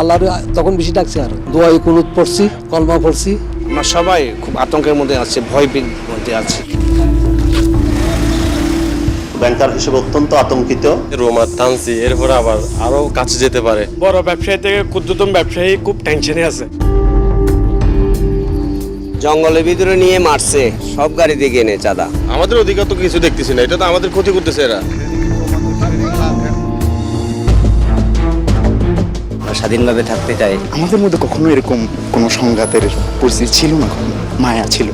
আল্লাহর তখন বেশি ডাকছে, আর দোয়া কুনুত পড়ছি, কলমা পড়ছি। আমরা সবাই খুব আতঙ্কের মধ্যে আছি, ভয়ের মধ্যে আছি। ব্যাংকার হিসেবে অত্যন্ত আতঙ্কিত। রোমার টানছি, এরপর আবার আরো কাছে যেতে পারে। বড় ব্যবসায়ী থেকে ক্ষুদ্রতম ব্যবসায়ী খুব টেনশনে আছে। জঙ্গলের ভিতরে নিয়ে মারছে, সব গাড়ি দিয়ে এনে চাঁদা। আমাদের অধিকার তো কিছু দেখতেছি না, এটা তো আমাদের ক্ষতি করতেছে এরা। স্বাধীনভাবে থাকতে চাই। আমাদের মধ্যে কখনো এরকম কোনো সংঘাতের পরিস্থিতি ছিল না, মায়া ছিল।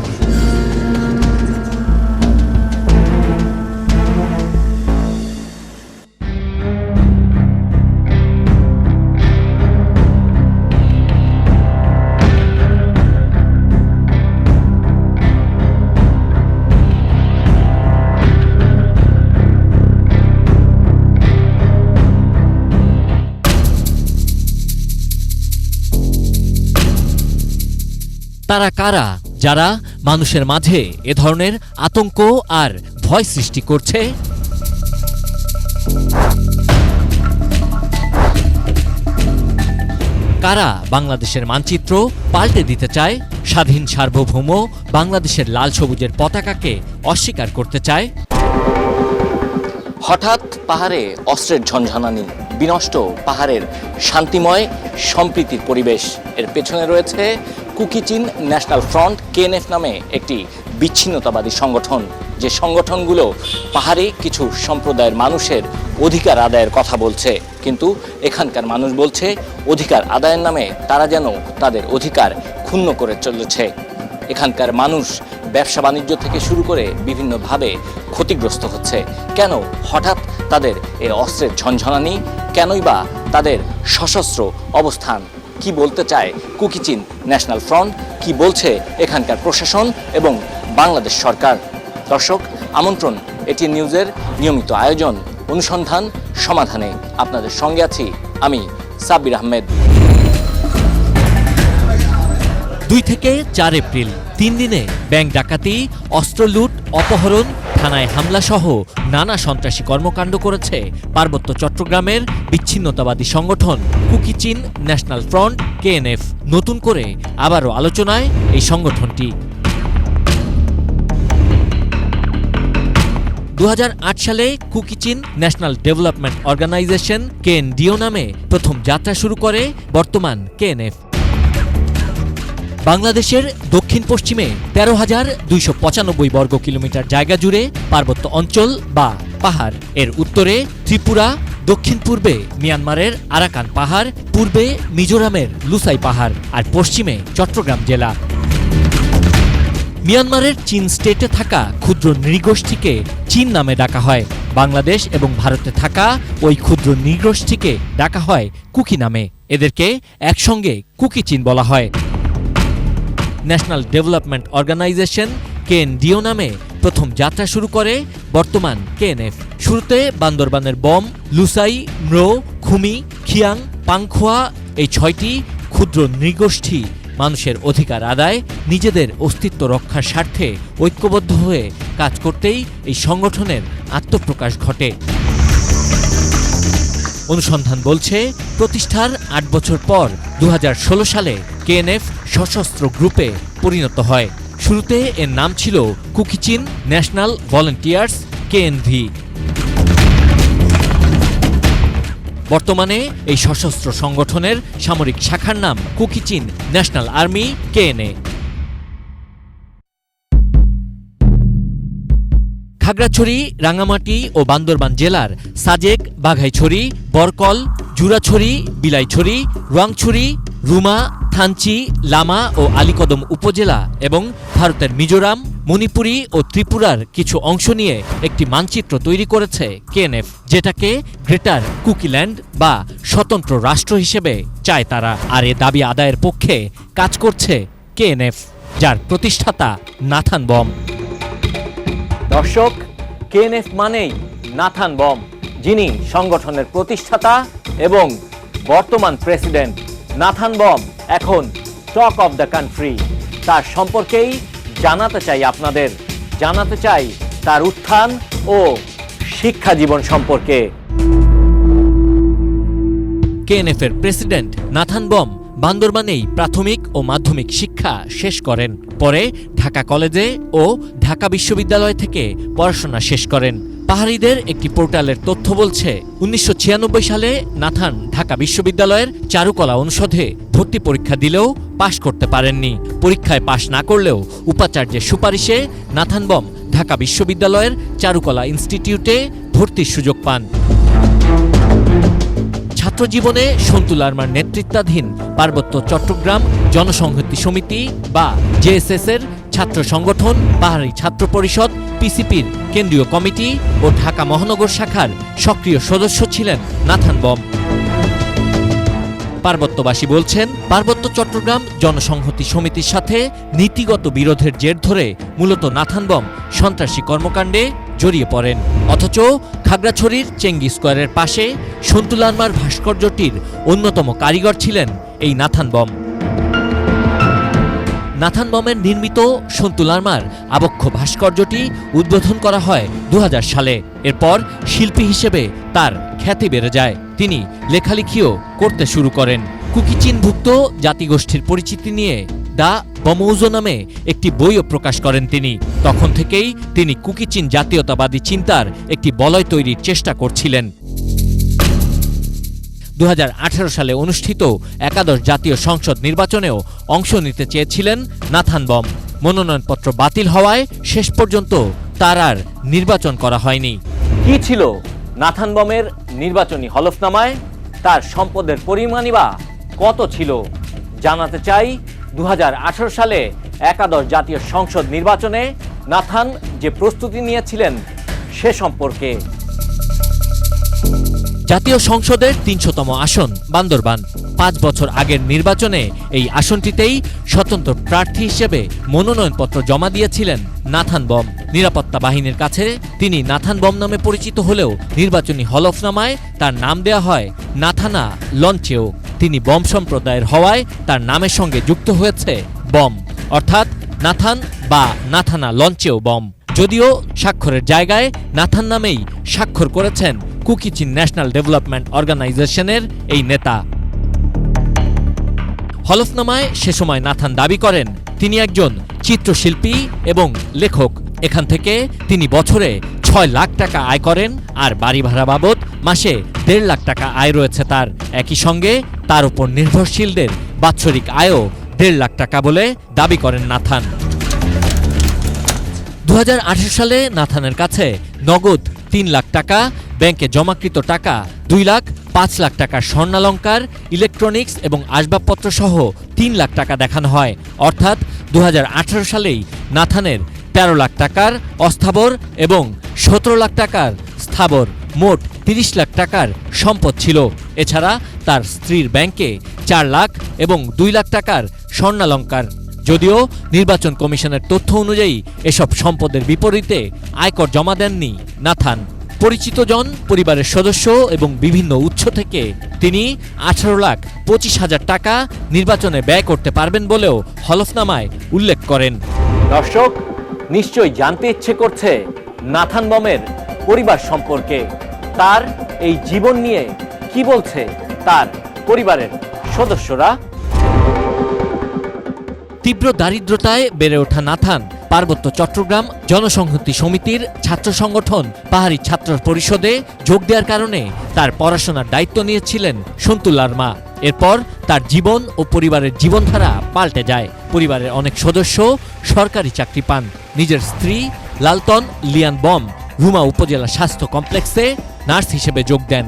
তারা কারা যারা মানুষের মাঝে এ ধরনের আতঙ্ক আর ভয় সৃষ্টি করছে? কারা বাংলাদেশের মানচিত্র পাল্টে দিতে চায়? স্বাধীন সার্বভৌম বাংলাদেশের লাল সবুজের পতাকাকে অস্বীকার করতে চায়? হঠাৎ পাহাড়ে অস্ত্রের ঝনঝনানি, বিনষ্ট পাহাড়ের শান্তিময় সম্প্রীতির পরিবেশ। এর পেছনে রয়েছে কুকি-চিন ন্যাশনাল ফ্রন্ট কেএনএফ নামে একটি বিচ্ছিন্নতাবাদী সংগঠন, যে সংগঠনগুলো পাহাড়ে কিছু সম্প্রদায়ের মানুষের অধিকার আদায়ের কথা বলছে, কিন্তু এখানকার মানুষ বলছে অধিকার আদায়ের নামে তারা যেন তাদের অধিকার ক্ষুণ্ণ করে চলেছে। এখানকার মানুষ ব্যবসা বাণিজ্য থেকে শুরু করে বিভিন্নভাবে ক্ষতিগ্রস্ত হচ্ছে। কেন হঠাৎ তাদের এই অস্ত্রের ঝনঝনানি? কেনই বা তাদের সশস্ত্র অবস্থান? কি বলতে চায় কুকি-চিন ন্যাশনাল ফ্রন্ট? কি বলছে এখানকার প্রশাসন এবং বাংলাদেশ সরকার? দর্শক, আমন্ত্রণ এটি নিউজের নিয়মিত আয়োজন অনুসন্ধান সমাধানে। আপনাদের সঙ্গে আছি আমি সাব্বির আহমেদ। 2 থেকে 4 এপ্রিল 3 দিনে ব্যাংক ডাকাতি, অস্ত্র লুট, অপহরণ, থানায় হামলা সহ নানা সন্ত্রাসী কর্মকাণ্ড করেছে পার্বত্য চট্টগ্রামের বিচ্ছিন্নতাবাদী সংগঠন কুকি-চিন ন্যাশনাল ফ্রন্ট কেএনএফ। নতুন করে আবারও আলোচনায় এই সংগঠনটি। 2008 সালে কুকি-চিন ন্যাশনাল ডেভেলপমেন্ট অর্গানাইজেশন কেএনডিও নামে প্রথম যাত্রা শুরু করে বর্তমান কেএনএফ। বাংলাদেশের দক্ষিণ পশ্চিমে 13,295 বর্গ কিলোমিটার জায়গা জুড়ে পার্বত্য অঞ্চল বা পাহাড়। এর উত্তরে ত্রিপুরা, দক্ষিণ পূর্বে মিয়ানমারের আরাকান পাহাড়, পূর্বে মিজোরামের লুসাই পাহাড়, আর পশ্চিমে চট্টগ্রাম জেলা। মিয়ানমারের চীন স্টেটে থাকা ক্ষুদ্র নৃগোষ্ঠীকে চীন নামে ডাকা হয়। বাংলাদেশ এবং ভারতে থাকা ওই ক্ষুদ্র নৃগোষ্ঠীকে ডাকা হয় কুকি নামে। এদেরকে একসঙ্গে কুকি-চিন বলা হয়। ন্যাশনাল ডেভেলপমেন্ট অর্গানাইজেশন কেএনডিও নামে প্রথম যাত্রা শুরু করে বর্তমান কেএনএফ। শুরুতে বান্দরবানের বম, লুসাই, ম্রো, খুমি, খিয়াং, পাংখোয়া এই 6টি ক্ষুদ্র নৃগোষ্ঠী মানুষের অধিকার আদায়, নিজেদের অস্তিত্ব রক্ষার স্বার্থে ঐক্যবদ্ধ হয়ে কাজ করতেই এই সংগঠনের আত্মপ্রকাশ ঘটে। অনুসন্ধান বলছে প্রতিষ্ঠার 8 বছর পর 2016 সালে কেএনএফ সশস্ত্র গ্রুপে পরিণত হয়। শুরুতে এর নাম ছিল কুকি-চিন ন্যাশনাল ভলান্টিয়ার্স কেএনভি। বর্তমানে এই সশস্ত্র সংগঠনের সামরিক শাখার নাম Kuki-Chin national army KNA. Khagrachari, Rangamati ও বান্দরবান জেলার সাজেক, বাঘাইছড়ি, বরকল, জুরাছড়ি, বিলাইছড়ি, রোয়াংছড়ি, রুমা, থানচি, লামা ও আলীকদম উপজেলা এবং ভারতের মিজোরাম, মণিপুরী ও ত্রিপুরার কিছু অংশ নিয়ে একটি মানচিত্র তৈরি করেছে কেএনএফ, যেটাকে গ্রেটার কুকিল্যান্ড বা স্বতন্ত্র রাষ্ট্র হিসেবে চায় তারা। আর এ দাবি আদায়ের পক্ষে কাজ করছে কেএনএফ, যার প্রতিষ্ঠাতা নাথান বম। দর্শক, কেএনএফ মানেই নাথান বম, যিনি সংগঠনের প্রতিষ্ঠাতা এবং বর্তমান প্রেসিডেন্ট। নাথান বম এখন টক অফ দ্য কান্ট্রি। তার সম্পর্কেই জানাতে চাই আপনাদের, জানাতে চাই তার উত্থান ও শিক্ষা জীবন সম্পর্কে। কেএনএফ এর প্রেসিডেন্ট নাথান বম বান্দরবানেই প্রাথমিক ও মাধ্যমিক শিক্ষা শেষ করেন। পরে ঢাকা কলেজে ও ঢাকা বিশ্ববিদ্যালয় থেকে পড়াশোনা শেষ করেন। পাহাড়িদের একটি পোর্টালের তথ্য বলছে 1996 সালে নাথান ঢাকা বিশ্ববিদ্যালয়ের চারুকলা অনুষদে ভর্তি পরীক্ষা দিলেও পাশ করতে পারেননি। পরীক্ষায় পাশ না করলেও উপাচার্যের সুপারিশে নাথান বম ঢাকা বিশ্ববিদ্যালয়ের চারুকলা ইনস্টিটিউটে ভর্তির সুযোগ পান। ছাত্রজীবনে সন্তু লারমার নেতৃত্বাধীন পার্বত্য চট্টগ্রাম জনসংহতি সমিতি বা জেএসএস এর ছাত্র সংগঠন, পাহাড়ি ছাত্র পরিষদ, পিসিপির কেন্দ্রীয় কমিটি ও ঢাকা মহানগর শাখার সক্রিয় সদস্য ছিলেন নাথান বম। পার্বত্যবাসী বলছেন, পার্বত্য চট্টগ্রাম জনসংহতি সমিতির সাথে নীতিগত বিরোধের জের ধরে মূলত নাথান বম সন্ত্রাসী কর্মকাণ্ডে জড়িয়ে পড়েন। অথচ খাগড়াছড়ির চেঙ্গি স্কোয়ারের পাশে সন্তু লারমার ভাস্কর্যটির অন্যতম কারিগর ছিলেন এই নাথান বম। নাথান বমের নির্মিত সন্তু লারমার আবক্ষ ভাস্কর্যটি উদ্বোধন করা হয় 2000 সালে। এরপর শিল্পী হিসেবে তার খ্যাতি বেড়ে যায়। তিনি লেখালেখিও করতে শুরু করেন। কুকিচিনভুক্ত জাতিগোষ্ঠীর পরিচিতি নিয়ে দ্য বমৌজো নামে একটি বইও প্রকাশ করেন তিনি। তখন থেকেই তিনি কুকিচিন জাতীয়তাবাদী চিন্তার একটি বলয় তৈরির চেষ্টা করছিলেন। 2018 সালে অনুষ্ঠিত একাদশ জাতীয় সংসদ নির্বাচনেও অংশ নিতে চেয়েছিলেন নাথান বম। মনোনয়নপত্র বাতিল হওয়ায় শেষ পর্যন্ত তার আর নির্বাচন করা হয়নি। কি ছিল নাথান বমের নির্বাচনী হলফনামায়? তার সম্পদের পরিমাণই বা কত ছিল? জানাতে চাই 2018 সালে একাদশ জাতীয় সংসদ নির্বাচনে নাথান যে প্রস্তুতি নিয়েছিলেন সে সম্পর্কে। জাতীয় সংসদের 300তম আসন বান্দরবান। 5 বছর আগের নির্বাচনে এই আসনটিতেই স্বতন্ত্র প্রার্থী হিসেবে মনোনয়নপত্র জমা দিয়েছিলেন নাথান বম। নিরাপত্তা বাহিনীর কাছে তিনি নাথান বম নামে পরিচিত হলেও নির্বাচনী হলফনামায় তার নাম দেয়া হয় নাথানা লঞ্চেও। তিনি বম সম্প্রদায়ের হওয়ায় তার নামের সঙ্গে যুক্ত হয়েছে বম, অর্থাৎ নাথান বা নাথানা লঞ্চেও বম। যদিও স্বাক্ষরের জায়গায় নাথান নামেই স্বাক্ষর করেছেন কুকিচিন ন্যাশনাল ডেভেলপমেন্ট অর্গানাইজেশনের এই নেতা। হলফনামায় সে সময় নাথান দাবি করেন তিনি একজন চিত্রশিল্পী এবং লেখক। এখান থেকে তিনি বছরে 6 লাখ টাকা আয় করেন, আর বাড়ি ভাড়া বাবদ মাসে 1.5 লাখ টাকা আয় রয়েছে তার। একই সঙ্গে তার উপর নির্ভরশীলদের বাৎসরিক আয়ও 1.5 লাখ টাকা বলে দাবি করেন নাথান। 2018 সালে নাথানের কাছে নগদ 3 লাখ টাকা, ব্যাংকে জমাকৃত টাকা 2 লাখ, 5 লাখ টাকার স্বর্ণালংকার, ইলেকট্রনিক্স এবং আসবাবপত্র সহ 3 লাখ টাকা দেখানো হয়। অর্থাৎ 2018 সালেই নাথানের 13 লাখ টাকার অস্থাবর এবং 17 লাখ টাকার স্থাবর, মোট 30 লাখ টাকার সম্পদ ছিল। এছাড়া তার স্ত্রীর ব্যাংকে 4 লাখ এবং 2 লাখ টাকার স্বর্ণালংকার। যদিও নির্বাচন কমিশনের তথ্য অনুযায়ী এসব সম্পদের বিপরীতে আয়কর জমা দেননি নাথান। পরিচিত জন, পরিবারের সদস্য এবং বিভিন্ন উৎস থেকে তিনি 18,25,000 টাকা নির্বাচনে ব্যয় করতে পারবেন বলেও হলফনামায় উল্লেখ করেন। দর্শক নিশ্চয়ই জানতে ইচ্ছে করছে নাথান বমের পরিবার সম্পর্কে। তার এই জীবন নিয়ে কি বলছে তার পরিবারের সদস্যরা। তীব্র দারিদ্রতায় বেড়ে ওঠা নাথান পার্বত্য চট্টগ্রাম জনসংহতি সমিতির ছাত্র সংগঠন পাহাড়ি ছাত্র পরিষদে যোগ দেওয়ার কারণে তার পড়াশোনার দায়িত্ব নিয়েছিলেন সন্তু লারমা। এরপর তার জীবন ও পরিবারের জীবনধারা পাল্টে যায়। পরিবারের অনেক সদস্য সরকারি চাকরি পান। নিজের স্ত্রী লালতন লিয়ান বম রুমা উপজেলা স্বাস্থ্য কমপ্লেক্সে নার্স হিসেবে যোগ দেন।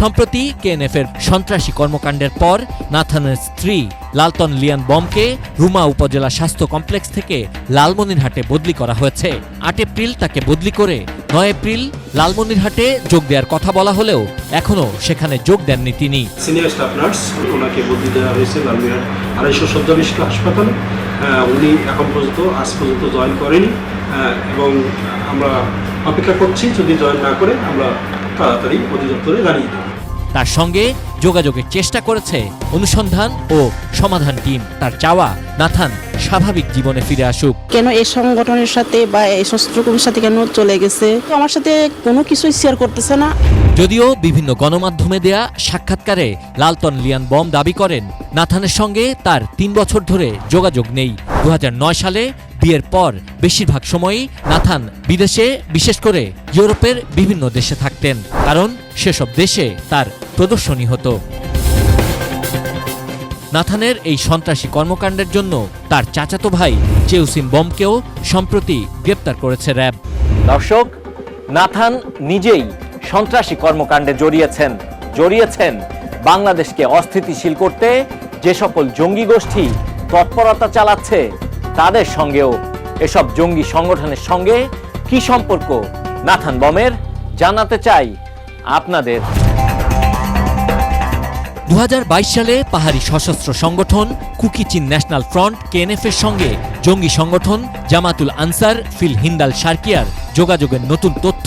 সম্প্রতি কেএনএফের সন্ত্রাসী কর্মকাণ্ডের পর নাথানের স্ত্রী লালতন লিয়ান বমকে রুমা উপজেলা স্বাস্থ্য কমপ্লেক্স থেকে লালমনিরহাটে বদলি করা হয়েছে। 8 এপ্রিল তাকে বদলি করে 9 এপ্রিল লালমনিরহাটে যোগ দেওয়ার কথা বলা হলেও এখনও সেখানে যোগ দেননি তিনি। সিনিয়র স্টাফ নার্স, ওনাকে বদলি দেওয়া হয়েছে লালমনিরহাট 250 শয্যা বিশিষ্ট হাসপাতালে। উনি এখন পর্যন্ত আজ পর্যন্ত জয়েন করেনি এবং আমরা অপেক্ষা করছি, যদি জয়েন না করে আমরা তাড়াতাড়ি অধিদপ্তরে জানিয়ে দেব। তার সঙ্গে যোগাযোগের চেষ্টা করেছে অনুসন্ধান ও সমাধান টিম। তার চাওয়া নাথান স্বাভাবিক জীবনে ফিরে আসুক। কেন এই সংগঠনের সাথে বা এই সশস্ত্রকর্মীর সাথে কেন চলে গেছে, আমার সাথে কোনো কিছুই শেয়ার করতেছে না। যদিও বিভিন্ন গণমাধ্যমে দেয়া সাক্ষাৎকারে লালটন লিয়ান বম দাবি করেন নাথানের সঙ্গে তার 3 বছর ধরে যোগাযোগ নেই। 2009 সালে বিয়ের পর বেশিরভাগ সময়ই নাথান বিদেশে, বিশেষ করে ইউরোপের বিভিন্ন দেশে থাকতেন, কারণ সেসব দেশে তার প্রদর্শনী হতো। নাথানের এই সন্ত্রাসী কর্মকাণ্ডের জন্য তার চাচাতো ভাই চেউসিন বমকেও সম্প্রতি গ্রেপ্তার করেছে র্যাব। দর্শক, নাথান নিজেই সন্ত্রাসী কর্মকাণ্ডে জড়িয়েছেন বাংলাদেশকে অস্থিতিশীল করতে যে সকল জঙ্গি গোষ্ঠী তৎপরতা চালাচ্ছে তাদের সঙ্গেও। এসব জঙ্গি সংগঠনের সঙ্গে কি সম্পর্ক নাথান বমের, জানাতে চাই আপনাদের। 2022 সালে পাহাড়ি সশস্ত্র সংগঠন কুকি চিন ন্যাশনাল ফ্রন্ট KNF এর সঙ্গে জঙ্গি সংগঠন জামাতুল আনসার ফিল হিন্দাল শারকিয়ার যোগাযোগের নতুন তথ্য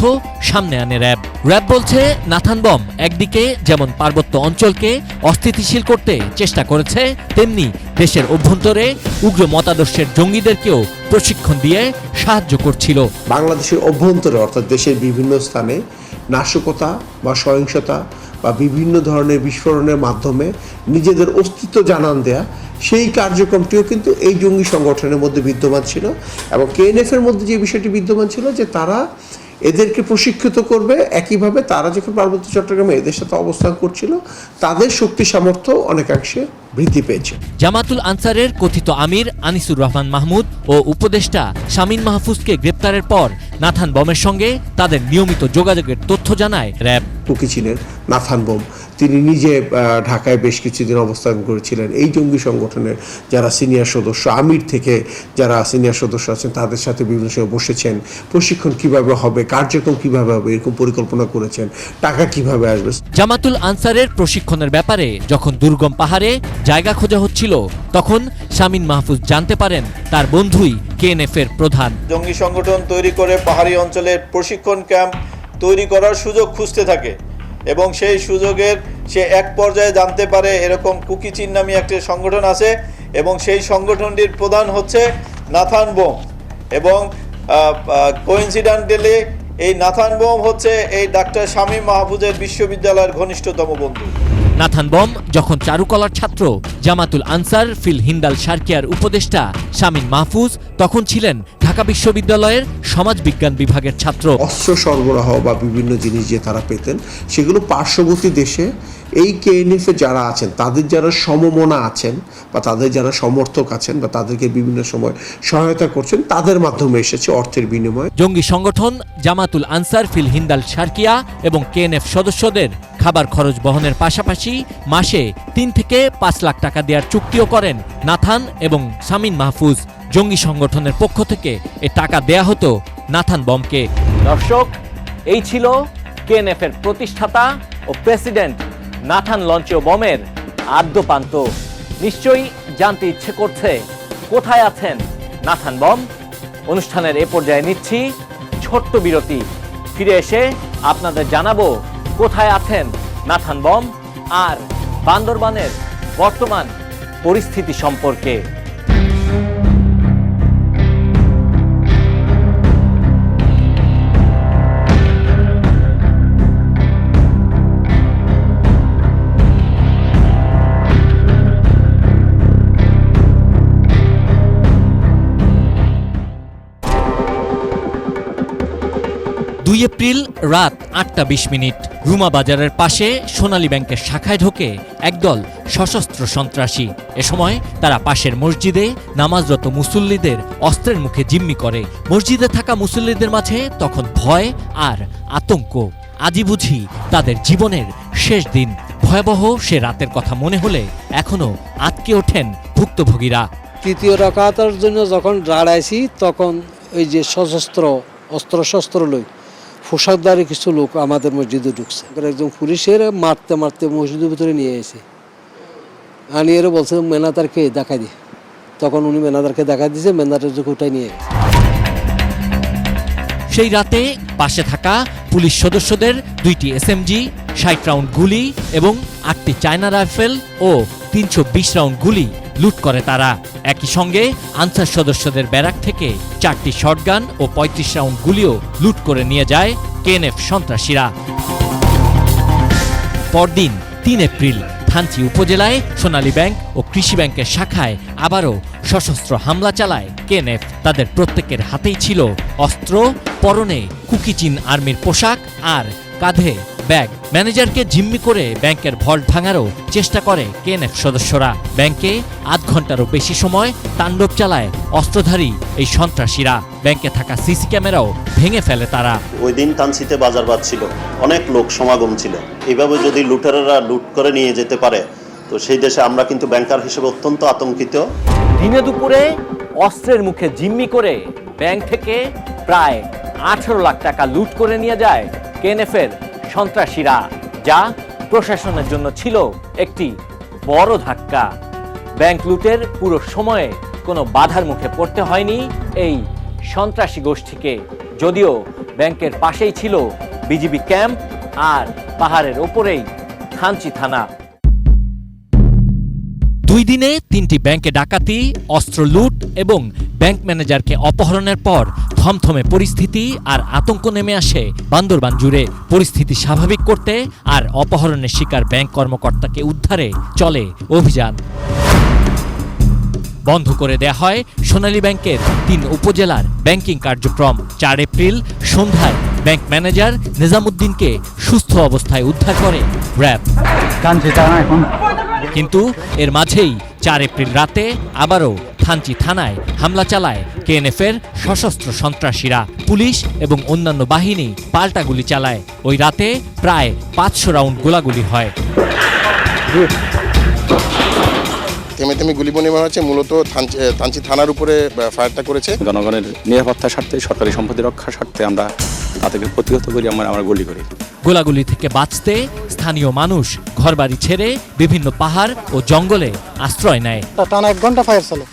সামনে আনে র্যাব বলছে নাথান বম একদিকে যেমন পার্বত্য অঞ্চলকে অস্থিতিশীল করতে চেষ্টা করেছে, তেমনি দেশের অভ্যন্তরে উগ্র মতাদর্শের জঙ্গিদেরকেও প্রশিক্ষণ দিয়ে সাহায্য করছিল। বাংলাদেশের অভ্যন্তরে অর্থাৎ দেশের বিভিন্ন স্থানে নাশকতা বা সহিংসতা বা বিভিন্ন ধরনের বিস্ফোরণের মাধ্যমে নিজেদের অস্তিত্ব জানান দেয়া, সেই কার্যক্রমটিও কিন্তু এই জঙ্গি সংগঠনের মধ্যে বিদ্যমান ছিল। এবং KNF এর মধ্যে যে বিষয়টি বিদ্যমান ছিল যে তারা এদেরকে প্রশিক্ষিত করবে, একইভাবে তারা যখন পার্বত্য চট্টগ্রামে এদের সাথে অবস্থান করছিল তাদের শক্তি সামর্থ্য অনেকাংশে বৃদ্ধি পেয়েছে। জামাতুল আনসারের কথিত আমির আনিসুর রহমান মাহমুদ ও উপদেষ্টা শামীম মাহফুজকে গ্রেপ্তারের পর নাথান বমের সঙ্গে তাদের নিয়মিত যোগাযোগের তথ্য জানায় র্যাব। কুকি চিনের নাথান বম তিনি নিজে ঢাকায় বেশ কিছুদিন অবস্থান করেছিলেন। এই জঙ্গি সংগঠনের যারা সিনিয়র সদস্য, আমির থেকে যারা সিনিয়র সদস্য আছেন তাদের সাথে বিভিন্ন সময় বসেছেন, প্রশিক্ষণ কিভাবে হবে, কার্যক্রম কিভাবে হবে এরকম পরিকল্পনা করেছেন, টাকা কিভাবে আসবে। জামাতুল আনসারের প্রশিক্ষণের ব্যাপারে যখন দুর্গম পাহাড়ে জায়গা খোঁজা হচ্ছিল তখন শামীম মাহফুজ জানতে পারেন তার বন্ধুই KNF এর প্রধান। জঙ্গি সংগঠন তৈরি করে পাহাড়ি অঞ্চলের প্রশিক্ষণ ক্যাম্প তৈরি করার সুযোগ খুঁজতে থাকে এবং সেই সুযোগের সে এক পর্যায়ে জানতে পারে এরকম কুকি চিন নামে একটি সংগঠন আছে এবং সেই সংগঠনটির প্রধান হচ্ছে নাথান বম। এবং কোইন্সিডেন্টালি এই নাথান বম হচ্ছে এই ডাক্তার শামীম মাহফুজের বিশ্ববিদ্যালয়ের ঘনিষ্ঠতম বন্ধু। নাথান বম যখন চারুকলার ছাত্র, জামাতুল আনসার ফিল হিন্দাল শারকিয়ার উপদেষ্টা শামীম মাহফুজ তখন ছিলেন ঢাকা বিশ্ববিদ্যালয়ের সমাজবিজ্ঞান বিভাগের ছাত্র। অস্ত্র সরবরাহ বা বিভিন্ন জিনিস যে তারা পেতেন সেগুলো পার্শ্ববর্তী দেশে এই KNF এ যারা আছেন, তাদের যারা সমমনা আছেন বা তাদের যারা সমর্থক আছেন বা তাদেরকে বিভিন্ন সময় সহায়তা করছেন, তাদের মাধ্যমে এসেছে অর্থের বিনিময়ে। জঙ্গি সংগঠন জামাতুল আনসার ফিল হিন্দাল শারকিয়া এবং KNF সদস্যদের খাবার খরচ বহনের পাশাপাশি মাসে 3 থেকে 5 লাখ টাকা দেওয়ার চুক্তিও করেন নাথান এবং শামীম মাহফুজ। জঙ্গি সংগঠনের পক্ষ থেকে এ টাকা দেয়া হতো নাথান বমকে। দর্শক, এই ছিল KNF এর প্রতিষ্ঠাতা ও প্রেসিডেন্ট নাথান লঞ্চেও বমের আদ্যপান্ত। নিশ্চয়ই জানতে ইচ্ছে করছে কোথায় আছেন নাথান বম। অনুষ্ঠানের এ পর্যায়ে নিচ্ছি ছোট্ট বিরতি, ফিরে এসে আপনাদের জানাবো কোথায় আছেন নাথান বম আর বান্দরবানের বর্তমান পরিস্থিতি সম্পর্কে। এপ্রিল রাত 8:20 রুমা বাজারের পাশে সোনালী ব্যাংকের শাখায় ঢোকে একদল সশস্ত্র সন্ত্রাসী। এ সময় তারা পাশের মসজিদে নামাজরত মুসল্লিদের অস্ত্রের মুখে জিম্মি করে। মসজিদে থাকা মুসল্লিদের মাঝে তখন ভয় আর আতঙ্ক। আজই বুঝি তাদের জীবনের শেষ দিন। ভয়াবহ সে রাতের কথা মনে হলে এখনো আটকে ওঠেন ভুক্তভোগীরা। তৃতীয় রাকাতের জন্য যখন দাঁড়াইছি তখন ওই যে সশস্ত্র অস্ত্র লই পোশাকধারী কিছু লোক আমাদের মসজিদে ঢুকছে। একজন পুলিশের মারতে মারতে মসজিদের ভিতরে নিয়ে এসে আনিয়ে বলছে ম্যানেজারকে দেখা দি। তখন উনি ম্যানেজারকে দেখা দিয়েছে, ম্যানেজার ওটাই নিয়ে গেছে। সেই রাতে পাশে থাকা পুলিশ সদস্যদের 2টি SMG, 60 রাউন্ড গুলি এবং 8টি চায়না রাইফেল ও 320 রাউন্ড গুলি লুট করে তারা। একই সঙ্গে আনসার সদস্যদের ব্যারাক থেকে 4টি শটগান ও 35 রাউন্ড গুলিও লুট করে নিয়ে যায় কেএনএফ সন্ত্রাসীরা। পরদিন 3 এপ্রিল থানচি উপজেলায় সোনালী ব্যাংক ও কৃষি ব্যাংকের শাখায় আবারও সশস্ত্র হামলা চালায় কেএনএফ। তাদের প্রত্যেকের হাতেই ছিল অস্ত্র, পরনে কুকিচিন আর্মির পোশাক আর কাঁধে ব্যাগ। ম্যানেজারকে জিম্মি করে ব্যাংকের ভল্ট ভাঙারও চেষ্টা করে কেএনএফ সদস্যরা। ব্যাংকে আধ ঘন্টারও বেশি সময় তাণ্ডব চালায় অস্ত্রধারী এই সন্ত্রাসীরা। ব্যাংকে থাকা সিসি ক্যামেরাও ভেঙে ফেলে তারা। ওই দিন থানচিতে বাজার বাদ ছিল, অনেক লোক সমাগম ছিল। এইভাবে যদি লুটেরারা লুট করে নিয়ে যেতে পারে তো সেই দেশে আমরা কিন্তু ব্যাংকার হিসেবে অত্যন্ত আতঙ্কিত। দিনে দুপুরে অস্ত্রের মুখে জিম্মি করে ব্যাংক থেকে প্রায় 18 লাখ টাকা লুট করে নিয়ে যায় কেএনএফের সন্ত্রাসীরা, যা প্রশাসনের জন্য ছিল একটি বড় ধাক্কা। ব্যাংক লুটের পুরো সময়ে কোনো বাধার মুখে পড়তে হয়নি এই সন্ত্রাসী গোষ্ঠীকে, যদিও ব্যাংকের পাশেই ছিল বিজিবি ক্যাম্প আর পাহাড়ের ওপরেই থানচি থানা। 2 দিনে 3টি ব্যাংকে ডাকাতি, অস্ত্র লুট এবং ব্যাংক ম্যানেজারকে অপহরণের পর থমথমে পরিস্থিতি আর আতঙ্ক নেমে আসে বান্দরবান জুড়ে। পরিস্থিতি স্বাভাবিক করতে আর অপহরণের শিকার ব্যাংক কর্মকর্তাকে উদ্ধারে চলে অভিযান। বন্ধ করে দেয়া হয় সোনালী ব্যাংকের 3 উপজেলার ব্যাংকিং কার্যক্রম। 4 এপ্রিল সন্ধ্যায় ব্যাংক ম্যানেজার নিজামুদ্দিনকে সুস্থ অবস্থায় উদ্ধার করে র্যাব। কিন্তু এর মাঝেই 4 এপ্রিল রাতে আবারও থানচি থানায় হামলা চালায় কেএনএফের সশস্ত্র সন্ত্রাসীরা। পুলিশ এবং অন্যান্য বাহিনী পাল্টা গুলি চালায়। ওই রাতে প্রায় 500 রাউন্ড গোলাগুলি হয়। থেমে থেমে গুলি বিনিময় হচ্ছে, মূলত থানচি থানার উপরে ফায়ারটা করেছে। জনগণের নিরাপত্তার স্বার্থে, সরকারি সম্পত্তি রক্ষার স্বার্থে আমরা তাদেরকে প্রতিহত করি, আমরা গুলি করি। গোলাগুলি থেকে বাঁচতে স্থানীয় মানুষ ঘরবাড়ি ছেড়ে বিভিন্ন পাহাড় ও জঙ্গলে আশ্রয় নেয়। টানা 1 ঘন্টা ফায়ার চলে,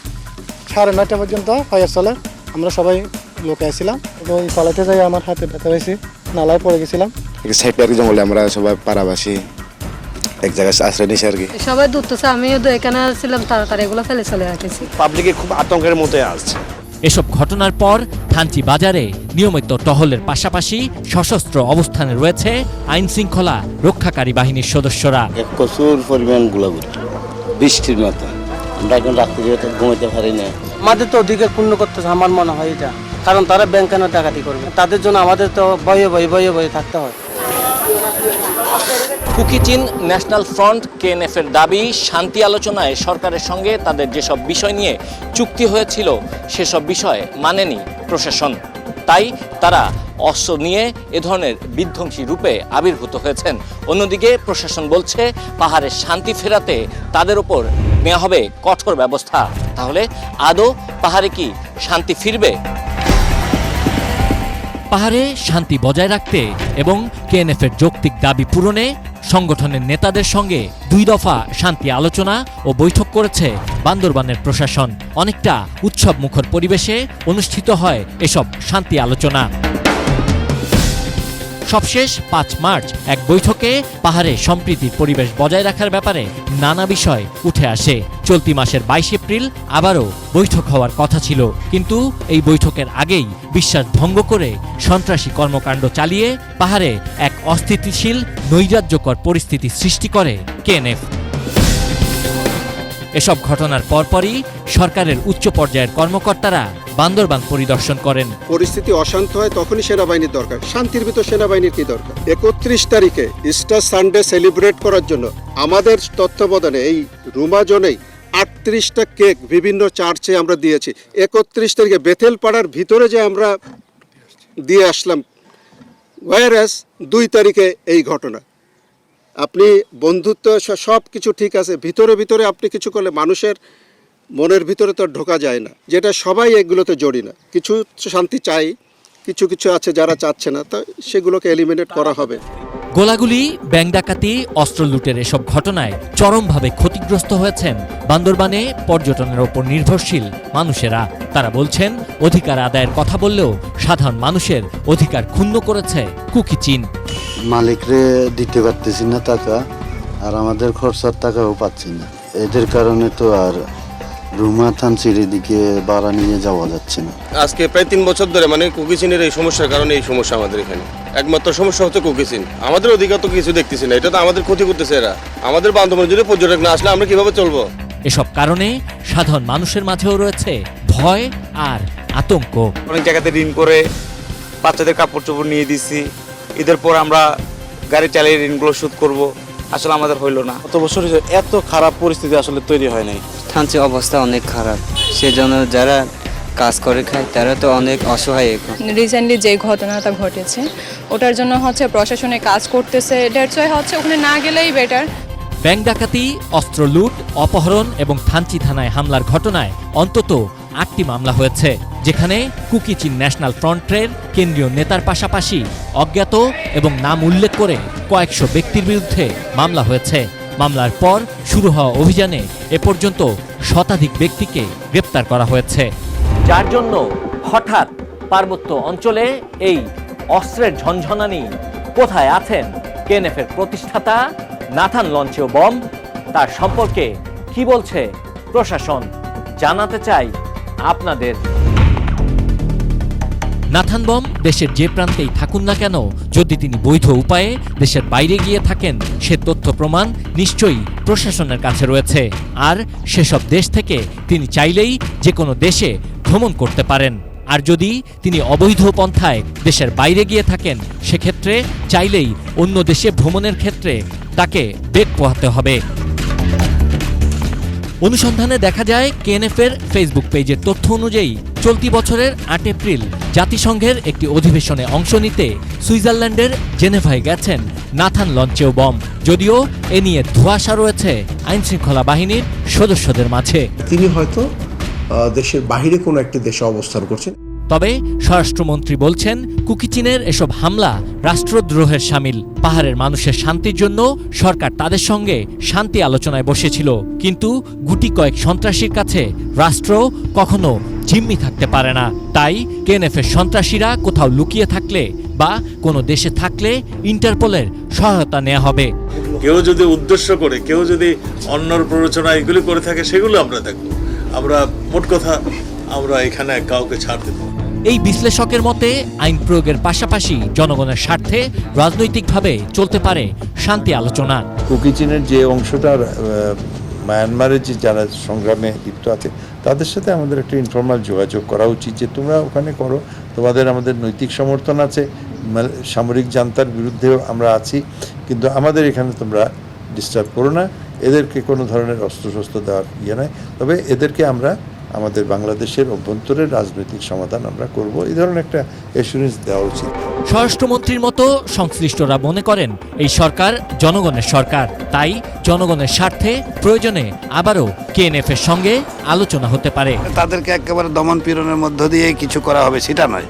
9:30 পর্যন্ত ফায়ার চলে। আমরা সবাই লোকে আসছিলাম এবং পালাতে যাই আমার হাতে ব্যথা হয়েছে, নালায় পড়ে গেছিলাম। সাইড জঙ্গলে আমরা সবাই পাড়াবাসী এক জায়গায় আশ্রয় নিয়েছি আর কি। সবাই দূরতেছে, আমিও এখানে ছিলাম, তাড়াতাড়ি এগুলো ফেলে চলে আসছি। পাবলিকে খুব আতঙ্কের মধ্যে আসছে। এসব ঘটনার পর থানচি বাজারে নিয়মিত টহলের পাশাপাশি সশস্ত্র অবস্থানে রয়েছে আইন শৃঙ্খলা রক্ষাকারী বাহিনীর সদস্যরা। প্রচুর পরিমাণ গোলাগুলি, বৃষ্টির মতো আমরা এখন রাত্রে ঘুমাইতে পারি না। আমাদের তো অধিকার পূর্ণ করতেছে আমার মনে হয় এটা, কারণ তারা ব্যাংক কেন ডাকাতি করবে, তাদের জন্য আমাদের তো ভয়ে থাকতে হয়। কুকিচিন ন্যাশনাল ফ্রন্ট কেএনএফের দাবি, শান্তি আলোচনায় সরকারের সঙ্গে তাদের যেসব বিষয় নিয়ে চুক্তি হয়েছিল সেসব বিষয় মানেনি প্রশাসন। তাই তারা অস্ত্র নিয়ে এ ধরনের বিধ্বংসী রূপে আবির্ভূত হয়েছেন। অন্যদিকে প্রশাসন বলছে পাহাড়ের শান্তি ফেরাতে তাদের উপর নেওয়া হবে কঠোর ব্যবস্থা। তাহলে আদৌ পাহাড়ে কি শান্তি ফিরবে? পাহাড়ে শান্তি বজায় রাখতে এবং কেএনএফের যৌক্তিক দাবি পূরণে সংগঠনের নেতাদের সঙ্গে 2 দফা শান্তি আলোচনা ও বৈঠক করেছে বান্দরবানের প্রশাসন। অনেকটা উৎসব মুখর পরিবেশে অনুষ্ঠিত হয় এসব শান্তি আলোচনা। সবশেষ 5 মার্চ এক বৈঠকে পাহাড়ে সম্প্রীতির পরিবেশ বজায় রাখার ব্যাপারে নানা বিষয় উঠে আসে। চলতি মাসের 22 এপ্রিল আবারও বৈঠক হওয়ার কথা ছিল, কিন্তু এই বৈঠকের আগেই বিশ্বাস ভঙ্গ করে সন্ত্রাসী কর্মকাণ্ড চালিয়ে পাহাড়ে এক অস্থিতিশীল নৈরাজ্যকর পরিস্থিতি সৃষ্টি করে কেএনএফ। এসব ঘটনার পরপরই সরকারের উচ্চ পর্যায়ের কর্মকর্তারা বান্দরবান পরিদর্শন করেন। পরিস্থিতি অশান্ত হয় তখনই সেনাবাহিনীর দরকার, শান্তির ভিতর সেনাবাহিনীর কি দরকার? 31 তারিখে ইস্টার সানডে সেলিব্রেট করার জন্য আমাদের তত্ত্বাবধানে এই রুমা জোনেই 38টা কেক বিভিন্ন চার্চে আমরা দিয়েছি। 31 তারিখে বেথেলপাড়ার ভিতরে যে আমরা দিয়ে আসলাম, ওয়ারাস 2 তারিখে এই ঘটনা। আপনি বন্ধুত্ব সব কিছু ঠিক আছে, ভিতরে আপনি কিছু করলে মানুষের মনের ভিতরে তো ঢোকা যায় না, যেটা সবাই এগুলোতে জড়ি না। কিছু শান্তি চাই, কিছু আছে যারা চাচ্ছে না, তা সেগুলোকে এলিমিনেট করা হবে। গোলাগুলি, ব্যাংক ডাকাতি, অস্ত্র লুটের এসব ঘটনায় চরমভাবে ক্ষতিগ্রস্ত হয়েছেন বান্দরবানে পর্যটনের ওপর নির্ভরশীল মানুষেরা। তারা বলছেন, অধিকার আদায়ের কথা বললেও সাধারণ মানুষের অধিকার ক্ষুণ্ণ করেছে কুকিচিন। মালিকরে দিতে পারতেছি না টাকা, আর আমাদের খরচার টাকাও পাচ্ছি না। এদের কারণে তো আর রুমা থানচির দিকে ভাড়া নিয়ে যাওয়া যাচ্ছে না। আজকে প্রায় 3 বছর ধরে মানে কুকিচিনের এই সমস্যার কারণে এই সমস্যা আমাদের এখানে। একমাত্র সমস্যা হচ্ছে কুকিচিন। আমাদের অধিকার তো কিছু দেখতেছি না, এটা তো আমাদের ক্ষতি করতেছে এরা। আমাদের বান্ধবন যদি পর্যটক না আসলে আমরা কিভাবে চলবো? এসব কারণে সাধারণ মানুষের মাঝেও রয়েছে ভয় আর আতঙ্ক। অনেক জায়গাতে ঋণ করে বাচ্চাদের কাপড় চোপড় নিয়ে দিচ্ছি, ঈদের পর আমরা গাড়ি চালিয়ে ঋণগুলো শোধ করব, আসলে আমাদের হইলো না। গত বছর এত খারাপ পরিস্থিতি আসলে তৈরি হয় নাই। থানচির অবস্থা অনেক খারাপ, সেজন্য যারা কাজ করে খায় তারা তো অনেক অসহায় এখন। রিসেন্টলি যে ঘটনাটা ঘটেছে ওটার জন্য হচ্ছে প্রশাসনে কাজ করতেছে, দ্যাটস ওয়াই হচ্ছে ওখানে না গেলেই বেটার। ব্যাংক ডাকাতি, অস্ত্র লুট, অপহরণ এবং থানচি থানায় হামলার ঘটনায় অন্তত 8টি মামলা হয়েছে, যেখানে কুকিচিন ন্যাশনাল ফ্রন্টের কেন্দ্রীয় নেতার পাশাপাশি অজ্ঞাত এবং নাম উল্লেখ করে কয়েকশো ব্যক্তির বিরুদ্ধে মামলা হয়েছে। মামলার পর শুরু হওয়া অভিযানে এ পর্যন্ত শতাধিক ব্যক্তিকে গ্রেপ্তার করা হয়েছে। যার জন্য হঠাৎ পার্বত্য অঞ্চলে এই অস্ত্রের ঝনঝনানি কোথায় আছেন কেএনএফের প্রতিষ্ঠাতা নাথান লঞ্চেও বম, তার সম্পর্কে কি বলছে প্রশাসন জানাতে চাই আপনাদের। নাথান বম দেশের যে প্রান্তেই থাকুন না কেন, যদি তিনি বৈধ উপায়ে দেশের বাইরে গিয়ে থাকেন, সে তথ্য প্রমাণ নিশ্চয়ই প্রশাসনের কাছে রয়েছে। আর সেসব দেশ থেকে তিনি চাইলেই যে কোনো দেশে ভ্রমণ করতে পারেন। আর যদি তিনি অবৈধ পন্থায় দেশের বাইরে গিয়ে থাকেন, সেক্ষেত্রে চাইলেই অন্য দেশে ভ্রমণের ক্ষেত্রে তাকে বেগ পোহাতে হবে। অনুসন্ধানে দেখা যায় কেএনএফের ফেসবুক পেজের তথ্য অনুযায়ী চলতি বছরের 8 এপ্রিল জাতিসংঘের একটি অধিবেশনে অংশ নিতে সুইজারল্যান্ডের জেনেভায় গেছেন নাথান লঞ্চেও বম। যদিও এ নিয়ে ধোঁয়াশা রয়েছে আইনশৃঙ্খলা বাহিনীর সদস্যদের মাঝে। তিনি হয়তো দেশের বাইরে কোনো একটি দেশে অবস্থান করছেন। তবে স্বরাষ্ট্রমন্ত্রী বলছেন, কুকিচিনের এসব হামলা রাষ্ট্রদ্রোহের শামিল। পাহাড়ের মানুষের শান্তির জন্য সরকার তাদের সঙ্গে শান্তি আলোচনায় বসেছিল, কিন্তু গুটি কয়েক সন্ত্রাসীর কাছে রাষ্ট্র কখনো জিম্মি থাকতে পারে না। তাই কেএনএফের সন্ত্রাসীরা কোথাও লুকিয়ে থাকলে বা কোনো দেশে থাকলে ইন্টারপোলের সহায়তা নেওয়া হবে। কেউ যদি উদ্দেশ্য করে, কেউ যদি অন্যর প্ররোচনা এগুলি করে থাকে, সেগুলো আমরা দেখব। আমরা মোট কথা আমরা এখানে কাউকে ছাড় দেব। এই বিশ্লেষকের মতে আইন প্রয়োগের পাশাপাশি জনগণের স্বার্থে রাজনৈতিকভাবে চলতে পারে শান্তি আলোচনা। কুকিচিনের যে অংশটা মায়ানমারের যে যারা সংগ্রামে লিপ্ত আছে তাদের সাথে আমাদের একটা ইনফর্মাল যোগাযোগ করা উচিত, যে তোমরা ওখানে করো, তোমাদের আমাদের নৈতিক সমর্থন আছে, সামরিক জান্তার বিরুদ্ধেও আমরা আছি, কিন্তু আমাদের এখানে তোমরা ডিস্টার্ব করো না। এদেরকে কোনো ধরনের অস্ত্রশস্ত্র দেওয়ার ইয়ে নয়, তবে এদেরকে আমরা আমাদের বাংলাদেশের অভ্যন্তরের রাজনৈতিক সমাধান আমরা করব, এই ধরনের একটা অ্যাসুরেন্স দেওয়া উচিত। স্বরাষ্ট্রমন্ত্রীর মতো সংশ্লিষ্টরা মনে করেন এই সরকার জনগণের সরকার, তাই জনগণের স্বার্থে প্রয়োজনে আবারও কেএনএফের সঙ্গে আলোচনা হতে পারে। তাদেরকে একেবারে দমন পীড়নের মধ্য দিয়ে কিছু করা হবে সেটা নয়,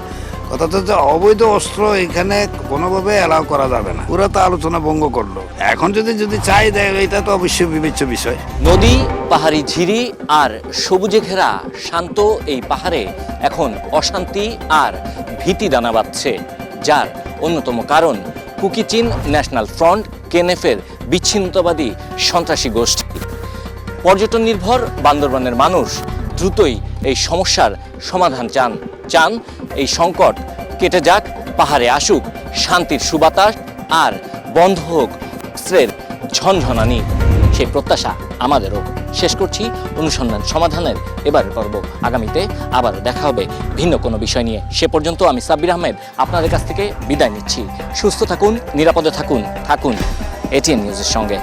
কথা তো অবৈধ অস্ত্র এখানে কোনোভাবে অ্যালাউ করা যাবে না। ওরা তো আলোচনা ভঙ্গ করলো, এখন যদি চাই দেয়, এটা তো অবশ্যই বিবেচ্য বিষয়। নদী, পাহাড়ি ঝিরি আর সবুজে ঘেরা শান্ত এই পাহাড়ে এখন অশান্তি আর ভীতি দানা বাঁধছে, যার অন্যতম কারণ কুকিচিন ন্যাশনাল ফ্রন্ট কেএনএফের বিচ্ছিন্নতাবাদী সন্ত্রাসী গোষ্ঠী। পর্যটন নির্ভর বান্দরবানের মানুষ দ্রুতই এই সমস্যার সমাধান চান এই সংকট কেটে যাক, পাহাড়ে আসুক শান্তির সুবাতাস আর বন্ধ হোক অস্ত্রের ঝনঝনানি, সেই প্রত্যাশা আমাদেরও। শেষ করছি অনুসন্ধান সমাধানের এবারের পর্ব। আগামীতে আবারও দেখা হবে ভিন্ন কোনো বিষয় নিয়ে। সে পর্যন্ত আমি সাব্বির আহমেদ আপনাদের কাছ থেকে বিদায় নিচ্ছি। সুস্থ থাকুন, নিরাপদে থাকুন, এটিএন নিউজের সঙ্গে।